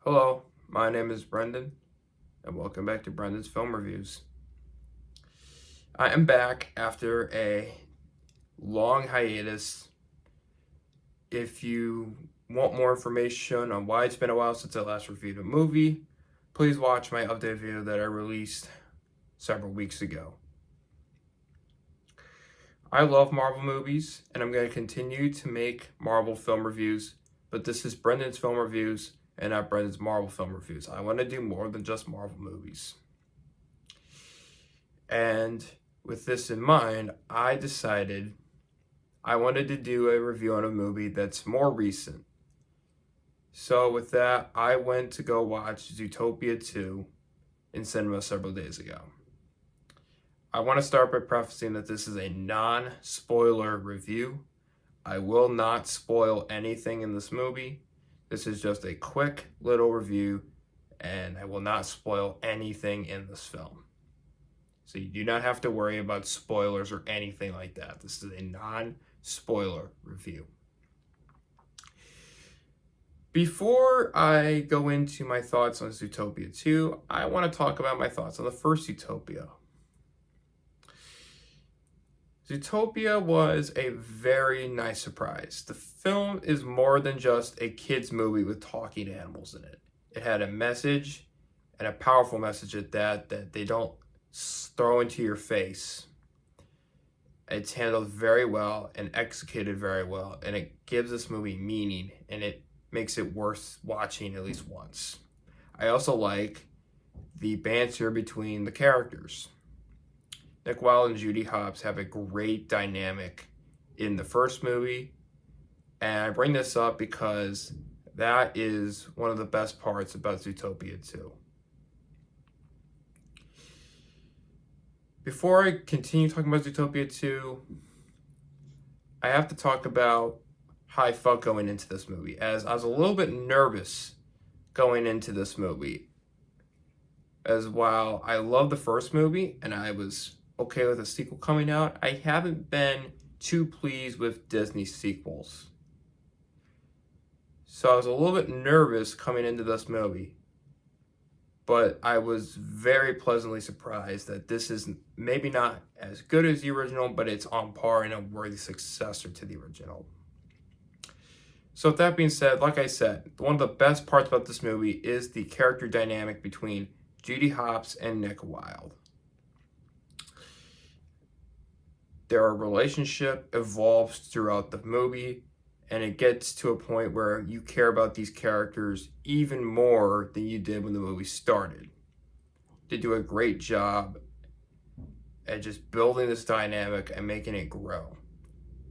Hello, my name is Brendan, and welcome back to Brendan's Film Reviews. I am back after a long hiatus. If you want more information on why it's been a while since I last reviewed a movie, please watch my update video that I released several weeks ago. I love Marvel movies, and I'm going to continue to make Marvel film reviews, but this is Brendan's Film Reviews and not Brendan's Marvel film reviews. I want to do more than just Marvel movies. And with this in mind, I decided I wanted to do a review on a movie that's more recent. So with that, I went to go watch Zootopia 2 in cinema several days ago. I want to start by prefacing that this is a non-spoiler review. I will not spoil anything in this movie. This is just a quick little review, and I will not spoil anything in this film. So you do not have to worry about spoilers or anything like that. This is a non-spoiler review. Before I go into my thoughts on Zootopia 2, I want to talk about my thoughts on the first Zootopia. Zootopia was a very nice surprise. The film is more than just a kid's movie with talking animals in it. It had a message, and a powerful message at that they don't throw into your face. It's handled very well and executed very well, and it gives this movie meaning, and it makes it worth watching at least once. I also like the banter between the characters. Nick Wilde and Judy Hopps have a great dynamic in the first movie, and I bring this up because that is one of the best parts about Zootopia 2. Before I continue talking about Zootopia 2, I have to talk about how I felt going into this movie, as I was a little bit nervous going into this movie. As while I love the first movie and I was okay with a sequel coming out, I haven't been too pleased with Disney sequels. So I was a little bit nervous coming into this movie, but I was very pleasantly surprised that this is maybe not as good as the original, but it's on par and a worthy successor to the original. So with that being said, like I said, one of the best parts about this movie is the character dynamic between Judy Hopps and Nick Wilde. Their relationship evolves throughout the movie, and it gets to a point where you care about these characters even more than you did when the movie started. They do a great job at just building this dynamic and making it grow.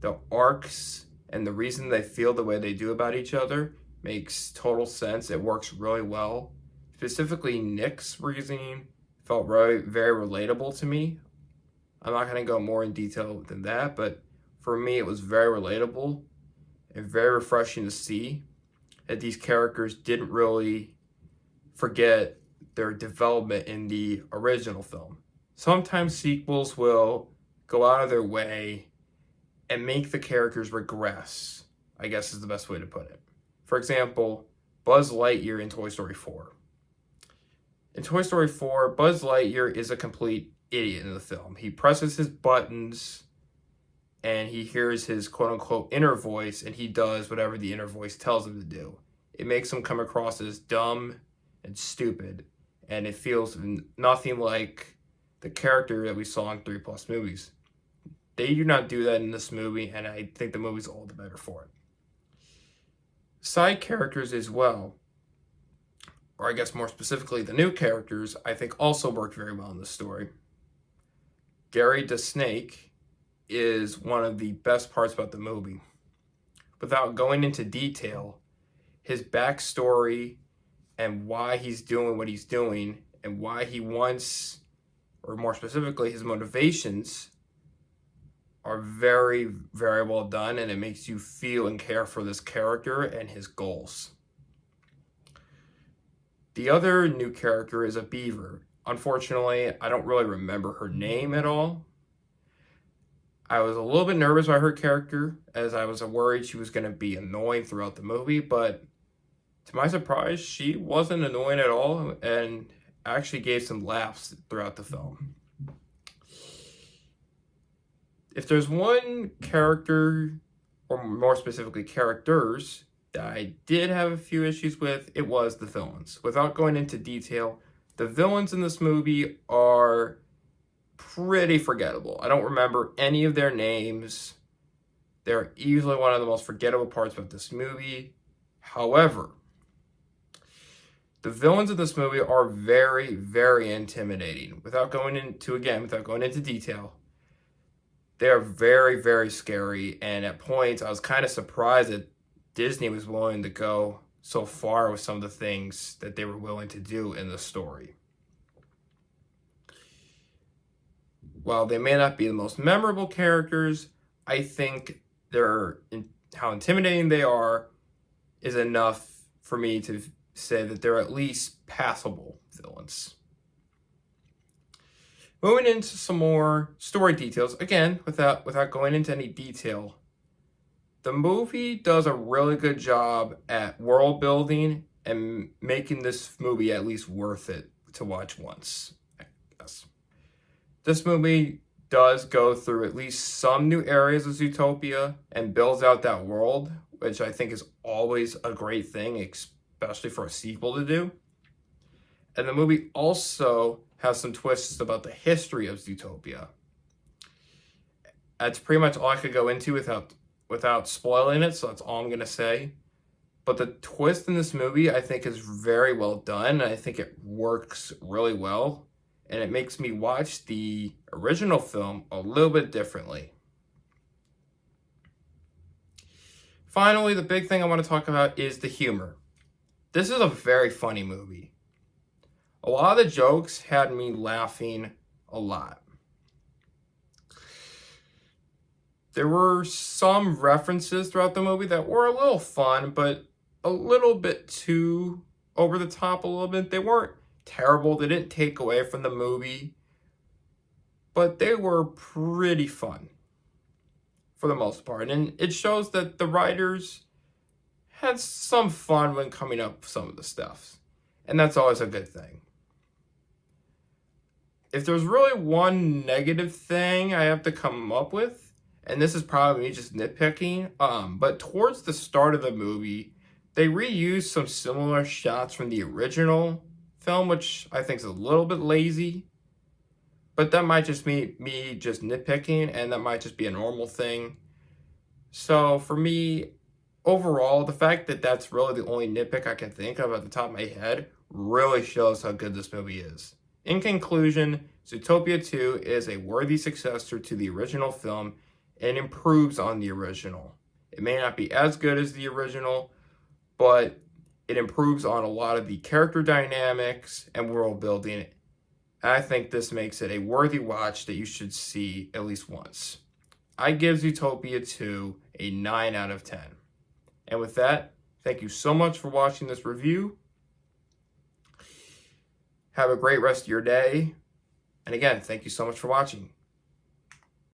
The arcs and the reason they feel the way they do about each other makes total sense. It works really well. Specifically, Nick's reasoning felt very relatable to me. I'm not going to go more in detail than that, but for me, it was very relatable and very refreshing to see that these characters didn't really forget their development in the original film. Sometimes sequels will go out of their way and make the characters regress, I guess is the best way to put it. For example, Buzz Lightyear in Toy Story 4. In Toy Story 4, Buzz Lightyear is a complete idiot in the film. He presses his buttons and he hears his quote-unquote inner voice, and he does whatever the inner voice tells him to do. It makes him come across as dumb and stupid, and it feels nothing like the character that we saw in 3+ movies. They do not do that in this movie, and I think the movie's all the better for it. Side characters as well, or I guess more specifically the new characters, I think also worked very well in this story. Gary the Snake is one of the best parts about the movie. Without going into detail, his backstory and why he's doing what he's doing and why he wants, or more specifically, his motivations are very, very well done, and it makes you feel and care for this character and his goals. The other new character is a beaver. Unfortunately, I don't really remember her name at all. I was a little bit nervous by her character, as I was worried she was going to be annoying throughout the movie, but To my surprise, she wasn't annoying at all and actually gave some laughs throughout the film. If there's one character, or more specifically characters, that I did have a few issues with, it was the villains. Without going into detail, the villains in this movie are pretty forgettable. I don't remember any of their names. They're easily one of the most forgettable parts about this movie. However, the villains of this movie are very, very intimidating. Without going into detail, they are very, very scary. And at points, I was kind of surprised that Disney was willing to go so far with some of the things that they were willing to do in the story. While they may not be the most memorable characters, I think how intimidating they are is enough for me to say that they're at least passable villains. Moving into some more story details, again, without going into any detail, the movie does a really good job at world building and making this movie at least worth it to watch once. Yes. This movie does go through at least some new areas of Zootopia and builds out that world, which I think is always a great thing, especially for a sequel to do. And the movie also has some twists about the history of Zootopia. That's pretty much all I could go into without spoiling it, so that's all I'm going to say. But the twist in this movie, I think, is very well done, and I think it works really well. And it makes me watch the original film a little bit differently. Finally, the big thing I want to talk about is the humor. This is a very funny movie. A lot of the jokes had me laughing a lot. There were some references throughout the movie that were a little fun, but a little bit too over the top a little bit. They weren't terrible. They didn't take away from the movie, but they were pretty fun for the most part. And it shows that the writers had some fun when coming up with some of the stuff. And that's always a good thing. If there's really one negative thing I have to come up with, and this is probably me just nitpicking, but towards the start of the movie, they reused some similar shots from the original film, which I think is a little bit lazy. But that might just be me just nitpicking, and that might just be a normal thing. So for me, overall, the fact that that's really the only nitpick I can think of at the top of my head really shows how good this movie is. In conclusion, Zootopia 2 is a worthy successor to the original film and improves on the original. It may not be as good as the original, but it improves on a lot of the character dynamics and world building. I think this makes it a worthy watch that you should see at least once. I give Zootopia 2 a 9 out of 10. And with that, thank you so much for watching this review. Have a great rest of your day. And again, thank you so much for watching.